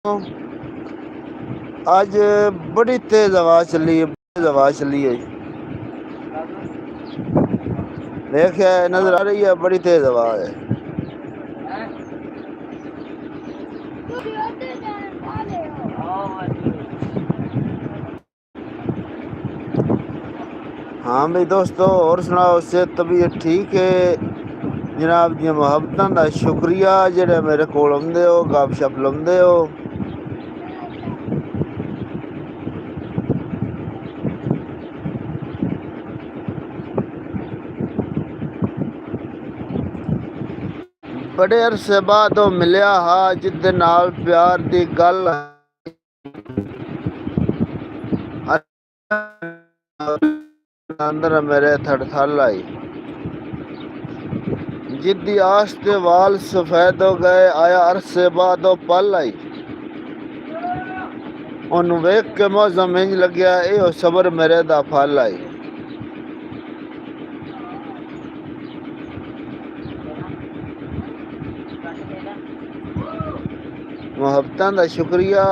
आज बड़ी तेज आवाज चली है, तेज आवाज चली है। देखिए नजर आ रही है, बड़ी तेज आवाज है। हाँ भाई दोस्तों, और सुनाओ, उससे तबीयत ठीक है? जनाब दी मुहब्बतां दा शुक्रिया जेह्ड़े मेरे कोल आउंदे हो, गपशप लाउंदे हो। बड़े अरसे बाद ओह मिलिया हा जिदे नाल प्यार दी गल अंदर मेरे थड़थल आई। जिद्दी आस के वाल सफेद हो गए, आया अरसे बाद ओह पल आई। ओनू वेख के मौसम इंज लग्या एहो सबर मेरे दा फल आई। मुहब्बतां दा शुक्रिया।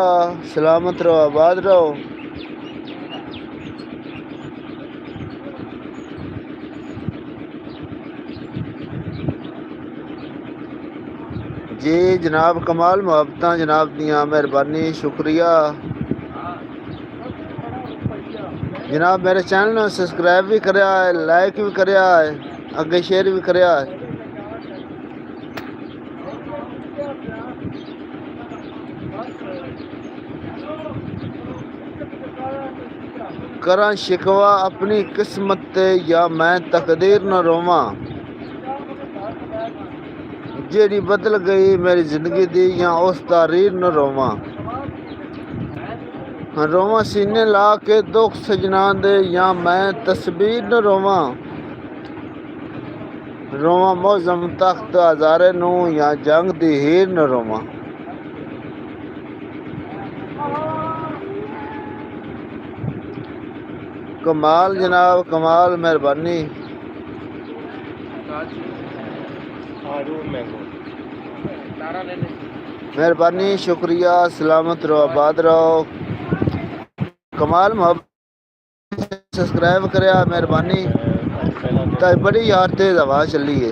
सलामत रहो, आबाद रहो। जी जनाब कमाल, मुहब्बतां जनाब दियां, मेहरबानी, शुक्रिया जनाब। मेरे चैनल ने सब्सक्राइब भी करया है, लाइक भी करया है, अगे शेयर भी करया है। करा शिकवा अपनी किस्मत ते या मैं तकदीर न रोवां, जेड़ी बदल गई मेरी जिंदगी दी या उस तारीर न रोवां। रोवां सीने ला के दुख सजना दे या मैं तस्बीर न रोवां। रोवां मौजम तख्त हजारे नू या जंग दी हीर न रोवां। कमाल जनाब कमाल, मेहरबानी, मेहरबानी, शुक्रिया। सलामत रहो, आबाद रहो। कमाल मोहब्बत सब्सक्राइब करया, मेहरबानी। ताई बड़ी यार तेज आवाज चली है।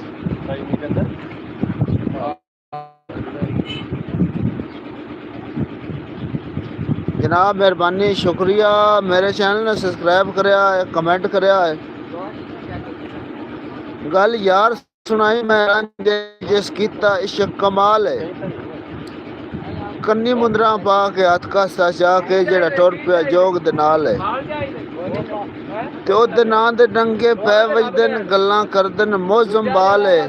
जनाब मेहरबानी, शुक्रिया। मेरे चैनल ने सब्सक्राइब करया है, कमेंट करया है। गल यार सुनाई मैं जिस कीता इश्क कमाल है। कन्नी मुंदरा पा के हथ कासा चा के जेड़ा टुर पिया जोग दे नाल है। ते ओदे नां दे नंगे पै वजदन, गल्लां करदन मौजम बाल है।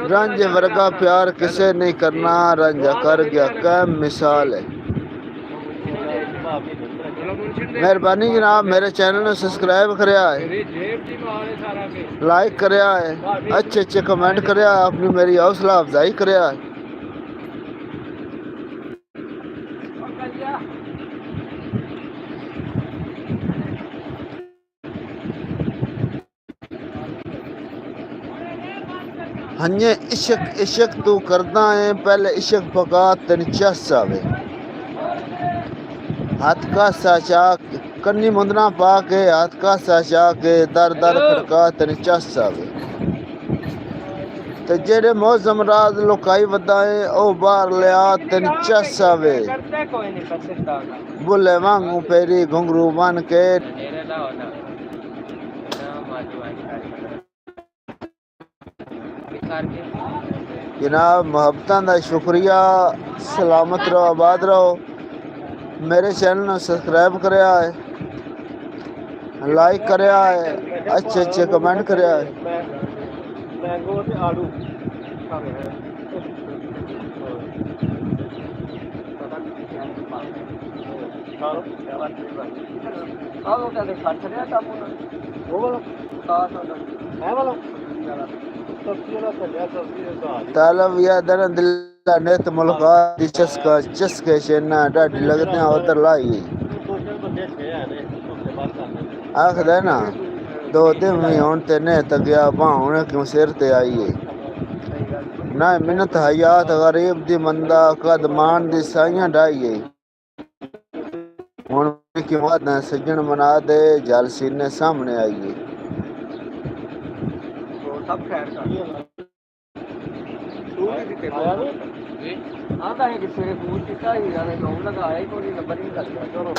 रंज वर्गा प्यार किसे नहीं करना, रंजा कर गया कैम मिसाल है। मेहरबानी जनाब, मेरे चैनल ने सब्सक्राइब करया है, लाइक करया है, अच्छे अच्छे कमेंट करया है, अपनी मेरी हौसला अफजाई करया है। हंजे इश्क इश्क तू करदा है, पहले इश्क पका तेन चस आवे। हाथ का साचा कन्नी मुंदना पा के हाथ का साचा के दर दर खड़का तेन चस आवे। ते जेड़े मौसम राज लुकाई वदाए ओ बाहर लिया तेन चस आवे। बुले वांगू पेरी घुंघरू बन के जनाब मुहब्बतां दा शुक्रिया। सलामत रहो, आबाद रहो। मेरे चैनल ने सब्सक्राइब करया है, लाइक करया है, अच्छे अच्छे कमेंट करया है। तालब या दर दिल नेत मुलाकात दी चस्का चस्के शेना डाडी लगदे उधर लाई आखदा ना दो दिन भी होन ते ने तक गया बाहुन क्यों सिर ते आई है। ना मिन्नत हयात गरीब दी मंदा कद मान दी साइयां ढाइए हुण की बात है सज्जन मना दे जल सीने सामने आइए सब खैर कर तू भी किते आता है कि तेरे पूछ किता ही यानी लोग लगाया ही कोई नंबर नहीं करता चलो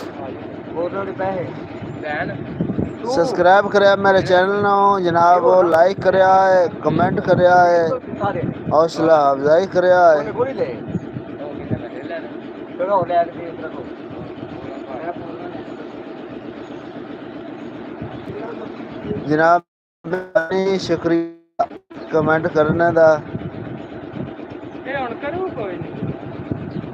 बोलने के पैसे बैन सब्सक्राइब करें मेरे चैनल नो जनाब लाइक करें कमेंट करें हौसला अफजाई करें जनाब शुक्रिया कमेंट करने का